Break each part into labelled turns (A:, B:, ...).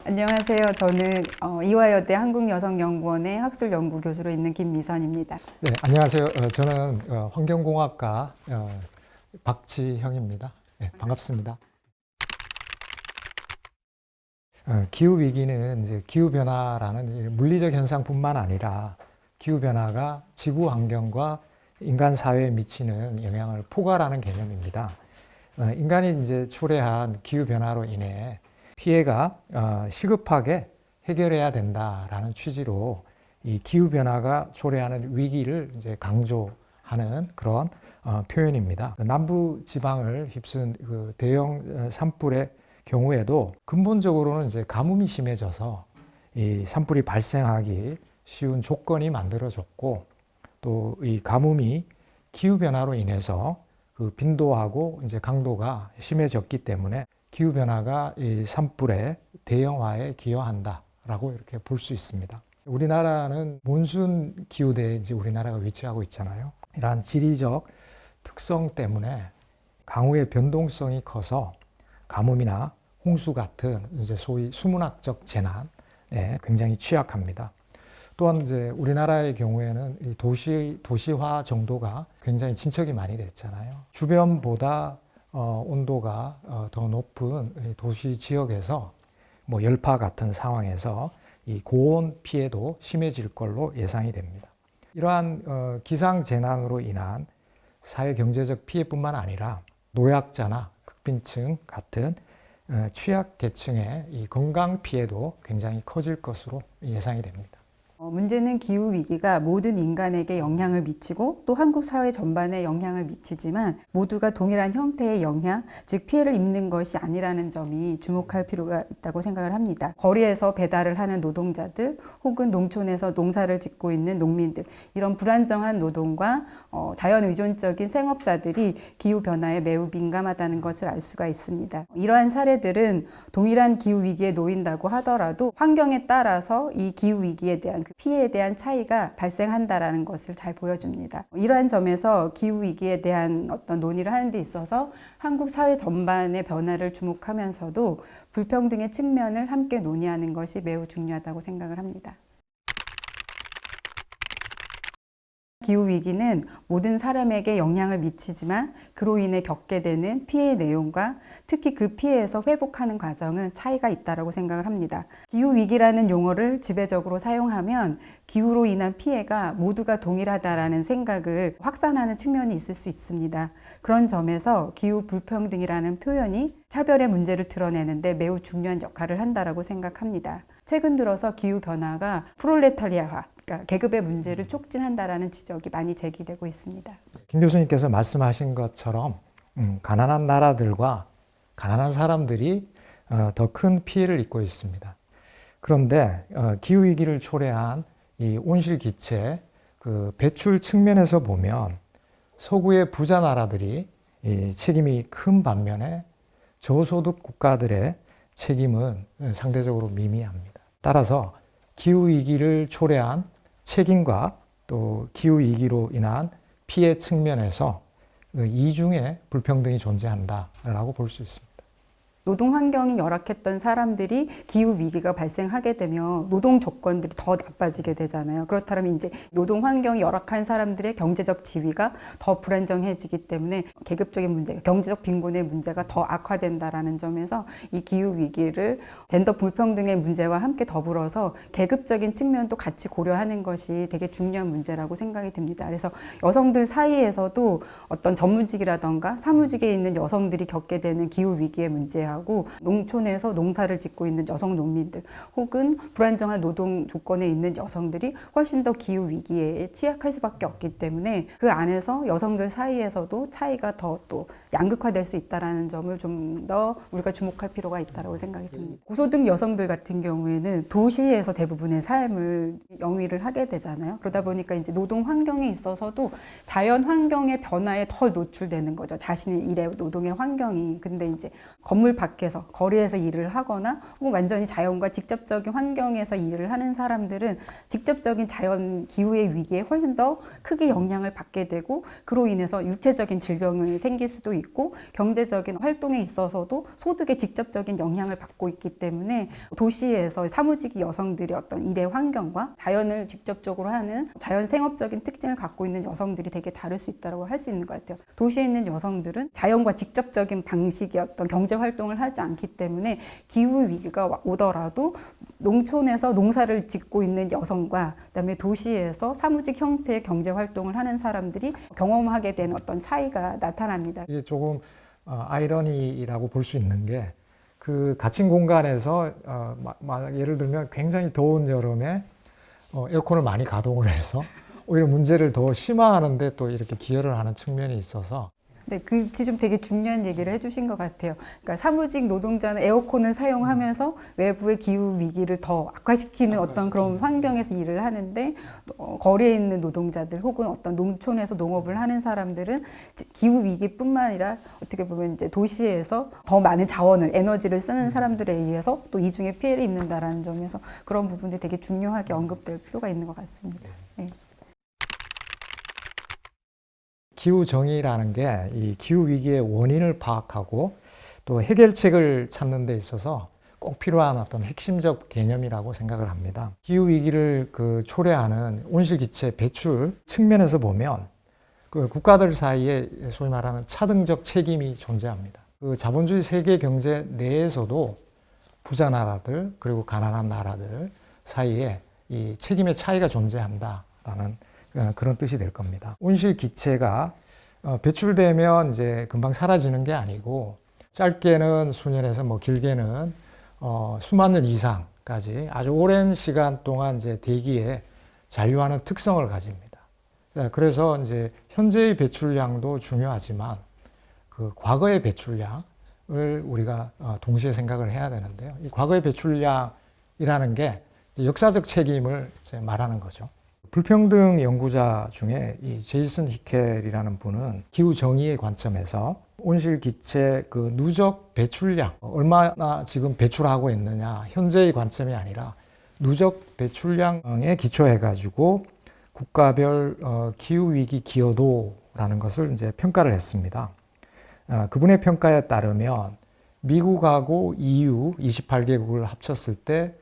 A: 안녕하세요. 저는 이화여대 한국여성연구원의 학술연구 교수로 있는 김미선입니다.
B: 네, 안녕하세요. 저는 환경공학과 박지형입니다. 네, 반갑습니다. 기후위기는 이제 기후변화라는 물리적 현상뿐만 아니라 기후변화가 지구 환경과 인간 사회에 미치는 영향을 포괄하는 개념입니다. 인간이 이제 초래한 기후변화로 인해 피해가 시급하게 해결해야 된다라는 취지로 이 기후변화가 초래하는 위기를 이제 강조하는 그런 표현입니다. 남부 지방을 휩쓴 그 대형 산불의 경우에도 근본적으로는 이제 가뭄이 심해져서 이 산불이 발생하기 쉬운 조건이 만들어졌고, 또 이 가뭄이 기후변화로 인해서 그 빈도하고 이제 강도가 심해졌기 때문에 기후변화가 이 산불의 대형화에 기여한다라고 이렇게 볼 수 있습니다. 우리나라는 몬순 기후대에 이제 우리나라가 위치하고 있잖아요. 이러한 지리적 특성 때문에 강우의 변동성이 커서 가뭄이나 홍수 같은 이제 소위 수문학적 재난에 굉장히 취약합니다. 또한 이제 우리나라의 경우에는 이 도시화 정도가 굉장히 진척이 많이 됐잖아요. 주변보다 온도가 더 높은 도시 지역에서 뭐 열파 같은 상황에서 이 고온 피해도 심해질 걸로 예상이 됩니다. 이러한 기상 재난으로 인한 사회 경제적 피해뿐만 아니라 노약자나 극빈층 같은 취약 계층의 이 건강 피해도 굉장히 커질 것으로 예상이 됩니다.
A: 문제는 기후위기가 모든 인간에게 영향을 미치고 또 한국 사회 전반에 영향을 미치지만 모두가 동일한 형태의 영향, 즉 피해를 입는 것이 아니라는 점이 주목할 필요가 있다고 생각을 합니다. 거리에서 배달을 하는 노동자들 혹은 농촌에서 농사를 짓고 있는 농민들, 이런 불안정한 노동과 자연 의존적인 생업자들이 기후변화에 매우 민감하다는 것을 알 수가 있습니다. 이러한 사례들은 동일한 기후위기에 놓인다고 하더라도 환경에 따라서 이 기후위기에 대한 그 피해에 대한 차이가 발생한다라는 것을 잘 보여줍니다. 이러한 점에서 기후위기에 대한 어떤 논의를 하는 데 있어서 한국 사회 전반의 변화를 주목하면서도 불평등의 측면을 함께 논의하는 것이 매우 중요하다고 생각을 합니다. 기후위기는 모든 사람에게 영향을 미치지만 그로 인해 겪게 되는 피해의 내용과 특히 그 피해에서 회복하는 과정은 차이가 있다고 생각을 합니다. 기후위기라는 용어를 지배적으로 사용하면 기후로 인한 피해가 모두가 동일하다라는 생각을 확산하는 측면이 있을 수 있습니다. 그런 점에서 기후 불평등이라는 표현이 차별의 문제를 드러내는데 매우 중요한 역할을 한다고 생각합니다. 최근 들어서 기후변화가 프롤레타리아화, 그러니까 계급의 문제를 촉진한다라는 지적이 많이 제기되고 있습니다.
B: 김 교수님께서 말씀하신 것처럼 가난한 나라들과 가난한 사람들이 더 큰 피해를 입고 있습니다. 그런데 기후위기를 초래한 이 온실기체 그 배출 측면에서 보면 서구의 부자 나라들이 이 책임이 큰 반면에 저소득 국가들의 책임은 상대적으로 미미합니다. 따라서 기후위기를 초래한 책임과 또 기후위기로 인한 피해 측면에서 이중의 불평등이 존재한다라고 볼 수 있습니다.
A: 노동 환경이 열악했던 사람들이 기후 위기가 발생하게 되면 노동 조건들이 더 나빠지게 되잖아요. 그렇다면 이제 노동 환경이 열악한 사람들의 경제적 지위가 더 불안정해지기 때문에 계급적인 문제, 경제적 빈곤의 문제가 더 악화된다라는 점에서 이 기후 위기를 젠더 불평등의 문제와 함께 더불어서 계급적인 측면도 같이 고려하는 것이 되게 중요한 문제라고 생각이 듭니다. 그래서 여성들 사이에서도 어떤 전무직이라던가 사무직에 있는 여성들이 겪게 되는 기후 위기의 문제하고 농촌에서 농사를 짓고 있는 여성 농민들 혹은 불안정한 노동 조건에 있는 여성들이 훨씬 더 기후 위기에 취약할 수밖에 없기 때문에 그 안에서 여성들 사이에서도 차이가 더 또 양극화될 수 있다는 점을 좀 더 우리가 주목할 필요가 있다고 생각이 듭니다. 고소득 여성들 같은 경우에는 도시에서 대부분의 삶을 영위를 하게 되잖아요. 그러다 보니까 이제 노동 환경에 있어서도 자연 환경의 변화에 더 노출되는 거죠. 자신의 일의 노동의 환경이. 근데 이제 건물 밖에서 거리에서 일을 하거나 혹은 완전히 자연과 직접적인 환경에서 일을 하는 사람들은 직접적인 자연 기후의 위기에 훨씬 더 크게 영향을 받게 되고 그로 인해서 육체적인 질병이 생길 수도 있고 경제적인 활동에 있어서도 소득에 직접적인 영향을 받고 있기 때문에 도시에서 사무직 여성들의 어떤 일의 환경과 자연을 직접적으로 하는 자연 생업적인 특징을 갖고 있는 여성들이 되게 다를 수 있다고 할 수 있는 것 같아요. 도시에 있는 여성들은 자연과 직접적인 방식의 어떤 경제 활동을 하지 않기 때문에 기후 위기가 오더라도 농촌에서 농사를 짓고 있는 여성과 그다음에 도시에서 사무직 형태의 경제 활동을 하는 사람들이 경험하게 되는 어떤 차이가 나타납니다.
B: 이게 조금 아이러니라고 볼 수 있는 게 그 갇힌 공간에서 예를 들면 굉장히 더운 여름에 에어컨을 많이 가동을 해서 오히려 문제를 더 심화하는데 또 이렇게 기여를 하는 측면이 있어서
A: 네, 그 지금 되게 중요한 얘기를 해주신 것 같아요. 그러니까 사무직 노동자는 에어컨을 사용하면서 외부의 기후 위기를 더 악화시키는 어떤 그런 환경에서 일을 하는데 거리에 있는 노동자들 혹은 어떤 농촌에서 농업을 하는 사람들은 기후 위기뿐만 아니라 어떻게 보면 이제 도시에서 더 많은 자원을 에너지를 쓰는 사람들에 의해서 또 이중에 피해를 입는다라는 점에서 그런 부분들이 되게 중요하게 언급될 필요가 있는 것 같습니다. 네.
B: 기후 정의라는 게 이 기후 위기의 원인을 파악하고 또 해결책을 찾는 데 있어서 꼭 필요한 어떤 핵심적 개념이라고 생각을 합니다. 기후 위기를 초래하는 온실기체 배출 측면에서 보면 그 국가들 사이에 소위 말하는 차등적 책임이 존재합니다. 그 자본주의 세계 경제 내에서도 부자 나라들 그리고 가난한 나라들 사이에 이 책임의 차이가 존재한다라는 그런 뜻이 될 겁니다. 온실기체가 배출되면 이제 금방 사라지는 게 아니고 짧게는 수년에서 길게는 수만 년 이상까지 아주 오랜 시간 동안 이제 대기에 잔류하는 특성을 가집니다. 그래서 이제 현재의 배출량도 중요하지만 그 과거의 배출량을 우리가 동시에 생각을 해야 되는데요. 이 과거의 배출량이라는 게 역사적 책임을 이제 말하는 거죠. 불평등 연구자 중에 이 제이슨 히켈이라는 분은 기후 정의의 관점에서 온실기체 그 누적 배출량, 얼마나 지금 배출하고 있느냐, 현재의 관점이 아니라 누적 배출량에 기초해가지고 국가별 기후위기 기여도라는 것을 이제 평가를 했습니다. 그분의 평가에 따르면 미국하고 EU 28개국을 합쳤을 때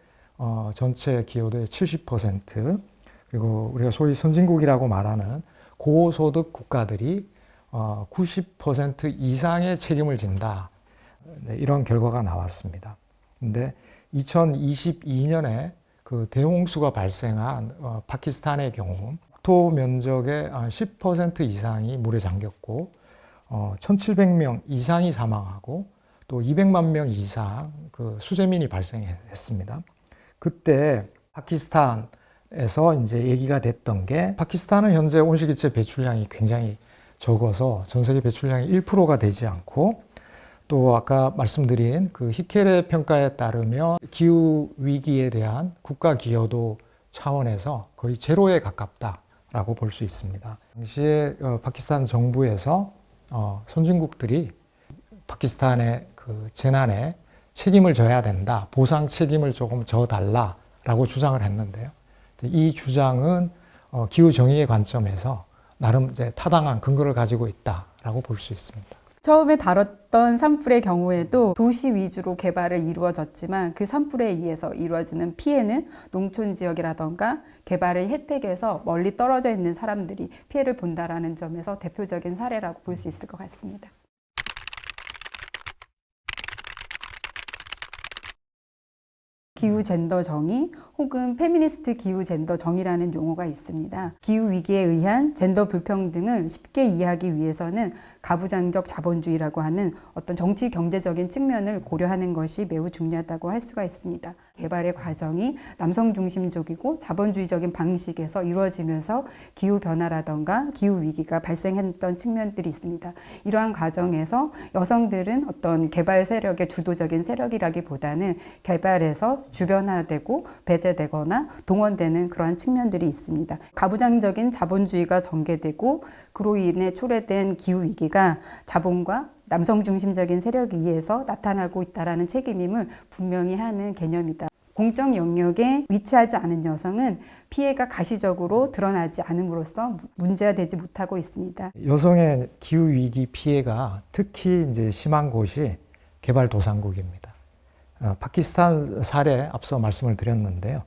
B: 전체 기여도의 70%, 그리고 우리가 소위 선진국이라고 말하는 고소득 국가들이 90% 이상의 책임을 진다. 이런 결과가 나왔습니다. 근데 2022년에 그 대홍수가 발생한 파키스탄의 경우 국토 면적의 10% 이상이 물에 잠겼고 1,700명 이상이 사망하고 또 200만 명 이상 그 수재민이 발생했습니다. 그때 파키스탄에서 이제 얘기가 됐던 게 파키스탄은 현재 온실기체 배출량이 굉장히 적어서 전 세계 배출량이 1%가 되지 않고 또 아까 말씀드린 그 히켈의 평가에 따르면 기후 위기에 대한 국가 기여도 차원에서 거의 제로에 가깝다라고 볼 수 있습니다. 당시에 파키스탄 정부에서 선진국들이 파키스탄의 그 재난에 책임을 져야 된다, 보상 책임을 조금 져달라라고 주장을 했는데요. 이 주장은 기후 정의의 관점에서 나름 이제 타당한 근거를 가지고 있다라고 볼 수 있습니다.
A: 처음에 다뤘던 산불의 경우에도 도시 위주로 개발을 이루어졌지만 그 산불에 의해서 이루어지는 피해는 농촌 지역이라던가 개발의 혜택에서 멀리 떨어져 있는 사람들이 피해를 본다라는 점에서 대표적인 사례라고 볼 수 있을 것 같습니다. 기후 젠더 정의 혹은 페미니스트 기후 젠더 정의라는 용어가 있습니다. 기후 위기에 의한 젠더 불평등을 쉽게 이해하기 위해서는 가부장적 자본주의라고 하는 어떤 정치 경제적인 측면을 고려하는 것이 매우 중요하다고 할 수가 있습니다. 개발의 과정이 남성 중심적이고 자본주의적인 방식에서 이루어지면서 기후 변화라던가 기후 위기가 발생했던 측면들이 있습니다. 이러한 과정에서 여성들은 어떤 개발 세력의 주도적인 세력이라기보다는 개발에서 주변화되고 배제되거나 동원되는 그러한 측면들이 있습니다. 가부장적인 자본주의가 전개되고 그로 인해 초래된 기후 위기가 자본과 남성 중심적인 세력에 의해서 나타나고 있다라는 책임임을 분명히 하는 개념이다. 공적 영역에 위치하지 않은 여성은 피해가 가시적으로 드러나지 않음으로써 문제화되지 못하고 있습니다.
B: 여성의 기후 위기 피해가 특히 이제 심한 곳이 개발도상국입니다. 파키스탄 사례 앞서 말씀을 드렸는데요.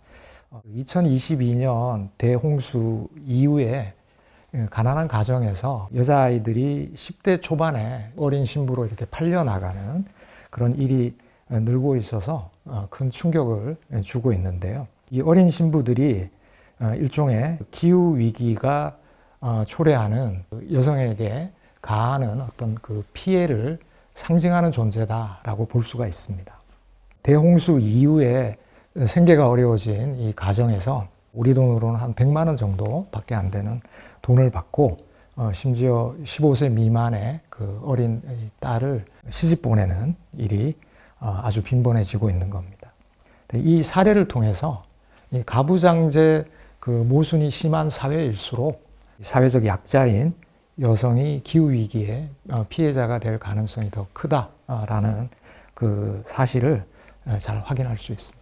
B: 2022년 대홍수 이후에 가난한 가정에서 여자아이들이 10대 초반에 어린 신부로 이렇게 팔려나가는 그런 일이 늘고 있어서 큰 충격을 주고 있는데요. 이 어린 신부들이 일종의 기후 위기가 초래하는 여성에게 가하는 어떤 그 피해를 상징하는 존재다라고 볼 수가 있습니다. 대홍수 이후에 생계가 어려워진 이 가정에서 우리 돈으로는 한 100만 원 정도밖에 안 되는 돈을 받고 심지어 15세 미만의 그 어린 딸을 시집 보내는 일이 아주 빈번해지고 있는 겁니다. 이 사례를 통해서 이 가부장제 그 모순이 심한 사회일수록 사회적 약자인 여성이 기후 위기의 피해자가 될 가능성이 더 크다라는 그 사실을 잘 확인할 수 있습니다.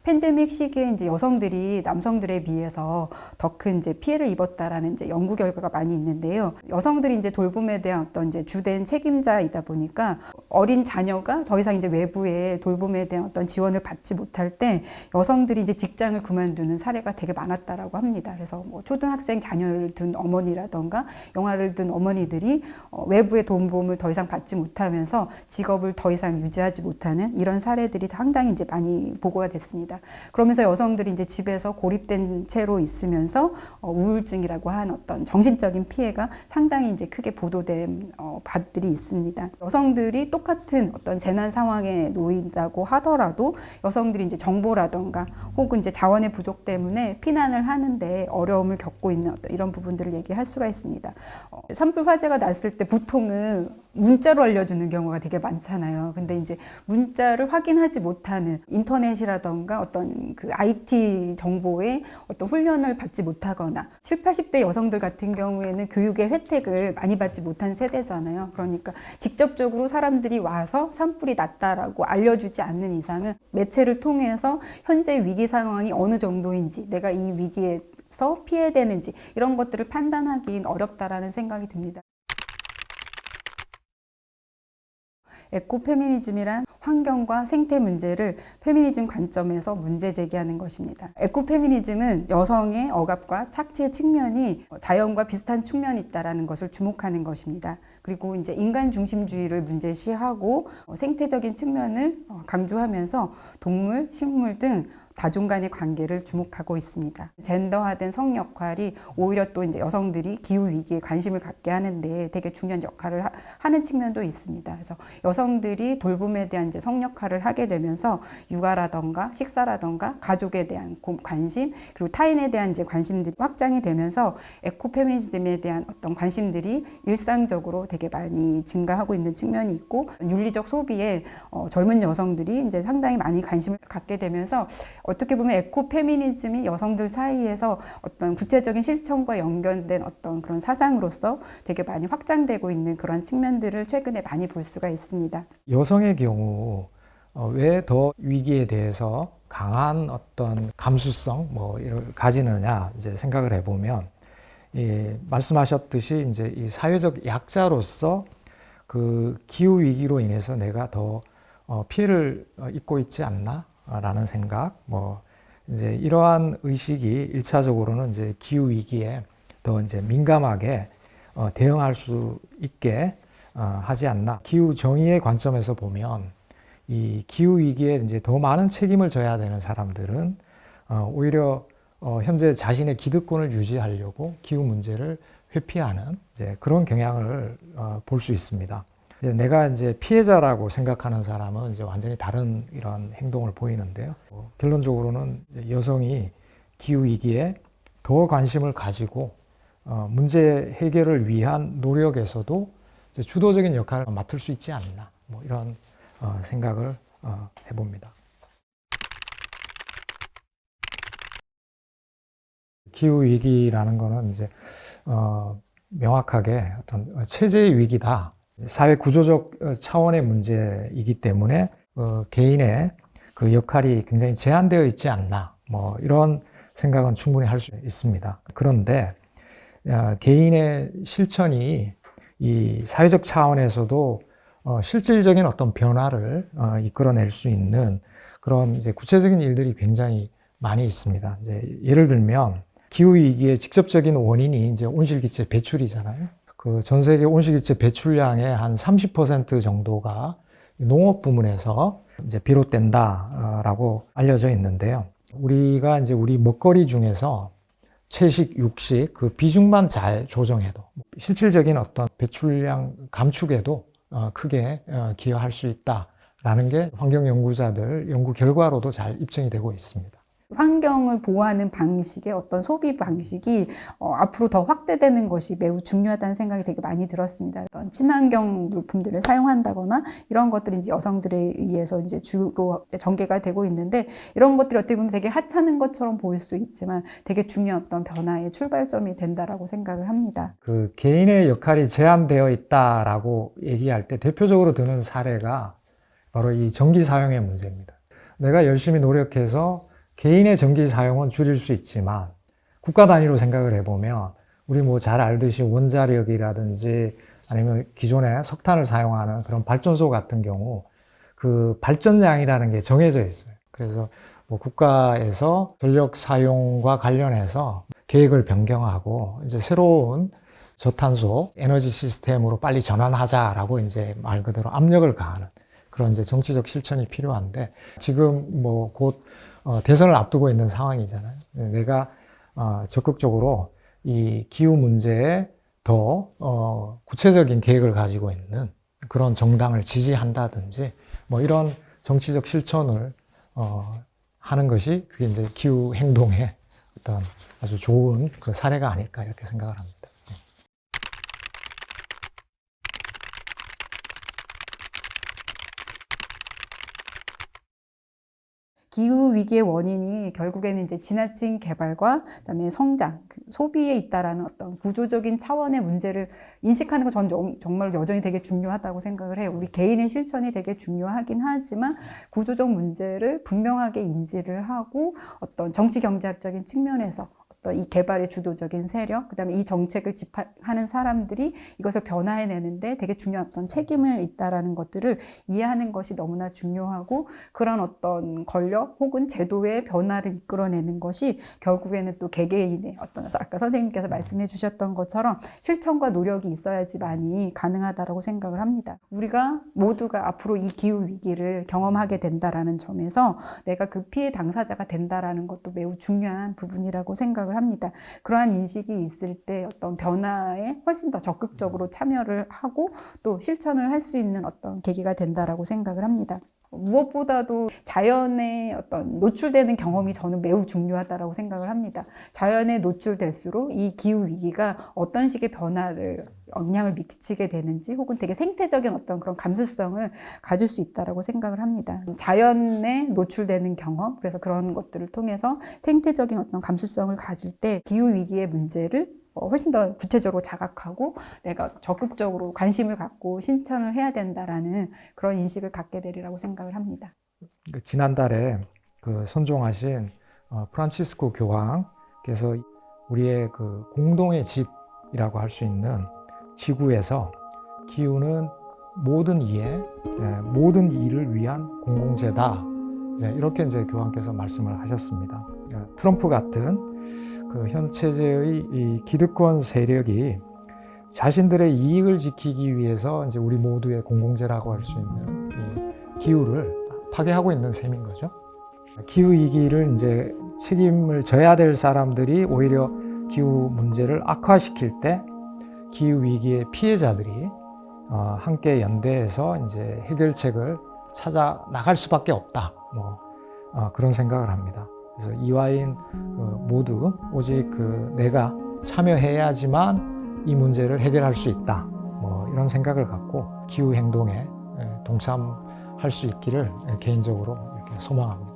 A: 팬데믹 시기에 이제 여성들이 남성들에 비해서 더 큰 이제 피해를 입었다라는 이제 연구 결과가 많이 있는데요. 여성들이 이제 돌봄에 대한 어떤 이제 주된 책임자이다 보니까 어린 자녀가 더 이상 이제 외부의 돌봄에 대한 어떤 지원을 받지 못할 때 여성들이 이제 직장을 그만두는 사례가 되게 많았다라고 합니다. 그래서 뭐 초등학생 자녀를 둔 어머니라던가 영아를 둔 어머니들이 외부의 돌봄을 더 이상 받지 못하면서 직업을 더 이상 유지하지 못하는 이런 사례들이 상당히 이제 많이 보고가 됐습니다. 그러면서 여성들이 이제 집에서 고립된 채로 있으면서 우울증이라고 한 어떤 정신적인 피해가 상당히 이제 크게 보도된 바들이 있습니다. 여성들이 똑같은 어떤 재난 상황에 놓인다고 하더라도 여성들이 이제 정보라던가 혹은 이제 자원의 부족 때문에 피난을 하는데 어려움을 겪고 있는 어떤 이런 부분들을 얘기할 수가 있습니다. 산불 화재가 났을 때 보통은 문자로 알려주는 경우가 되게 많잖아요. 근데 이제 문자를 확인하지 못하는 인터넷이라던가 어떤 그 IT 정보에 어떤 훈련을 받지 못하거나 7, 80대 여성들 같은 경우에는 교육의 혜택을 많이 받지 못한 세대잖아요. 그러니까 직접적으로 사람들이 와서 산불이 났다라고 알려주지 않는 이상은 매체를 통해서 현재 위기 상황이 어느 정도인지 내가 이 위기에서 피해되는지 이런 것들을 판단하기는 어렵다라는 생각이 듭니다. 에코페미니즘이란 환경과 생태 문제를 페미니즘 관점에서 문제 제기하는 것입니다. 에코페미니즘은 여성의 억압과 착취의 측면이 자연과 비슷한 측면이 있다는 것을 주목하는 것입니다. 그리고 이제 인간 중심주의를 문제시하고 생태적인 측면을 강조하면서 동물, 식물 등 다종 간의 관계를 주목하고 있습니다. 젠더화된 성 역할이 오히려 또 이제 여성들이 기후 위기에 관심을 갖게 하는데 되게 중요한 역할을 하는 측면도 있습니다. 그래서 여성들이 돌봄에 대한 이제 성 역할을 하게 되면서 육아라던가 식사라던가 가족에 대한 관심 그리고 타인에 대한 이제 관심들이 확장이 되면서 에코페미니즘에 대한 어떤 관심들이 일상적으로 되게 많이 증가하고 있는 측면이 있고 윤리적 소비에 젊은 여성들이 이제 상당히 많이 관심을 갖게 되면서 어떻게 보면 에코페미니즘이 여성들 사이에서 어떤 구체적인 실천과 연결된 어떤 그런 사상으로서 되게 많이 확장되고 있는 그런 측면들을 최근에 많이 볼 수가 있습니다.
B: 여성의 경우 왜 더 위기에 대해서 강한 어떤 감수성 이를 가지느냐 이제 생각을 해보면 말씀하셨듯이 이제 이 사회적 약자로서 그 기후 위기로 인해서 내가 더 피해를 입고 있지 않나라는 생각, 이제 이러한 의식이 1차적으로는 이제 기후 위기에 더 이제 민감하게 대응할 수 있게 하지 않나. 기후 정의의 관점에서 보면 이 기후 위기에 이제 더 많은 책임을 져야 되는 사람들은 오히려 현재 자신의 기득권을 유지하려고 기후 문제를 회피하는 이제 그런 경향을 볼 수 있습니다. 이제 내가 이제 피해자라고 생각하는 사람은 이제 완전히 다른 이런 행동을 보이는데요. 결론적으로는 여성이 기후 위기에 더 관심을 가지고 문제 해결을 위한 노력에서도 이제 주도적인 역할을 맡을 수 있지 않나 이런 생각을 해봅니다. 기후 위기라는 거는 이제 명확하게 어떤 체제의 위기다 사회 구조적 차원의 문제이기 때문에 개인의 그 역할이 굉장히 제한되어 있지 않나, 뭐 이런 생각은 충분히 할 수 있습니다. 그런데 개인의 실천이 이 사회적 차원에서도 실질적인 어떤 변화를 이끌어낼 수 있는 그런 이제 구체적인 일들이 굉장히 많이 있습니다. 이제 예를 들면 기후 위기의 직접적인 원인이 이제 온실기체 배출이잖아요. 그 전 세계 온실기체 배출량의 한 30% 정도가 농업 부문에서 이제 비롯된다라고 알려져 있는데요. 우리가 이제 우리 먹거리 중에서 채식, 육식 그 비중만 잘 조정해도 실질적인 어떤 배출량 감축에도 크게 기여할 수 있다라는 게 환경 연구자들 연구 결과로도 잘 입증이 되고 있습니다.
A: 환경을 보호하는 방식의 어떤 소비 방식이 앞으로 더 확대되는 것이 매우 중요하다는 생각이 되게 많이 들었습니다. 어떤 친환경 물품들을 사용한다거나 이런 것들이 이제 여성들에 의해서 이제 주로 전개가 되고 있는데 이런 것들이 어떻게 보면 되게 하찮은 것처럼 보일 수 있지만 되게 중요한 어떤 변화의 출발점이 된다라고 생각을 합니다.
B: 그 개인의 역할이 제한되어 있다라고 얘기할 때 대표적으로 드는 사례가 바로 이 전기 사용의 문제입니다. 내가 열심히 노력해서 개인의 전기 사용은 줄일 수 있지만 국가 단위로 생각을 해보면 우리 뭐 잘 알듯이 원자력이라든지 아니면 기존에 석탄을 사용하는 그런 발전소 같은 경우 그 발전량이라는 게 정해져 있어요. 그래서 뭐 국가에서 전력 사용과 관련해서 계획을 변경하고 이제 새로운 저탄소 에너지 시스템으로 빨리 전환하자라고 이제 말 그대로 압력을 가하는 그런 이제 정치적 실천이 필요한데 지금 뭐 곧 대선을 앞두고 있는 상황이잖아요. 내가 적극적으로 이 기후 문제에 더 구체적인 계획을 가지고 있는 그런 정당을 지지한다든지 뭐 이런 정치적 실천을 하는 것이 그게 이제 기후 행동의 어떤 아주 좋은 그 사례가 아닐까 이렇게 생각을 합니다.
A: 기후 위기의 원인이 결국에는 이제 지나친 개발과 그다음에 성장, 소비에 있다라는 어떤 구조적인 차원의 문제를 인식하는 건 저는 정말 여전히 되게 중요하다고 생각을 해요. 우리 개인의 실천이 되게 중요하긴 하지만 구조적 문제를 분명하게 인지를 하고 어떤 정치 경제학적인 측면에서 어떤 이 개발의 주도적인 세력, 그다음에 이 정책을 집행하는 사람들이 이것을 변화해내는데 되게 중요한 어떤 책임을 있다라는 것들을 이해하는 것이 너무나 중요하고 그런 어떤 권력 혹은 제도의 변화를 이끌어내는 것이 결국에는 또 개개인의 어떤 아까 선생님께서 말씀해 주셨던 것처럼 실천과 노력이 있어야지만이 가능하다라고 생각을 합니다. 우리가 모두가 앞으로 이 기후 위기를 경험하게 된다라는 점에서 내가 그 피해 당사자가 된다라는 것도 매우 중요한 부분이라고 생각을 합니다. 그러한 인식이 있을 때 어떤 변화에 훨씬 더 적극적으로 참여를 하고 또 실천을 할 수 있는 어떤 계기가 된다라고 생각을 합니다. 무엇보다도 자연에 어떤 노출되는 경험이 저는 매우 중요하다라고 생각을 합니다. 자연에 노출될수록 이 기후 위기가 어떤 식의 변화를 영향을 미치게 되는지 혹은 되게 생태적인 어떤 그런 감수성을 가질 수 있다라고 생각을 합니다. 자연에 노출되는 경험, 그래서 그런 것들을 통해서 생태적인 어떤 감수성을 가질 때 기후 위기의 문제를 훨씬 더 구체적으로 자각하고 내가 적극적으로 관심을 갖고 실천을 해야 된다라는 그런 인식을 갖게 되리라고 생각을 합니다.
B: 지난달에 그 선종하신 프란치스코 교황께서 우리의 그 공동의 집이라고 할 수 있는 지구에서 기후는 모든 이의 모든 일을 위한 공공재다. 이렇게 이제 교황께서 말씀을 하셨습니다. 트럼프 같은 그 현 체제의 이 기득권 세력이 자신들의 이익을 지키기 위해서 이제 우리 모두의 공공재라고 할 수 있는 이 기후를 파괴하고 있는 셈인 거죠. 기후 위기를 이제 책임을 져야 될 사람들이 오히려 기후 문제를 악화시킬 때 기후 위기의 피해자들이 함께 연대해서 이제 해결책을 찾아 나갈 수밖에 없다. 그런 생각을 합니다. 그래서 이화인 모두 오직 내가 참여해야지만 이 문제를 해결할 수 있다. 이런 생각을 갖고 기후 행동에 동참할 수 있기를 개인적으로 이렇게 소망합니다.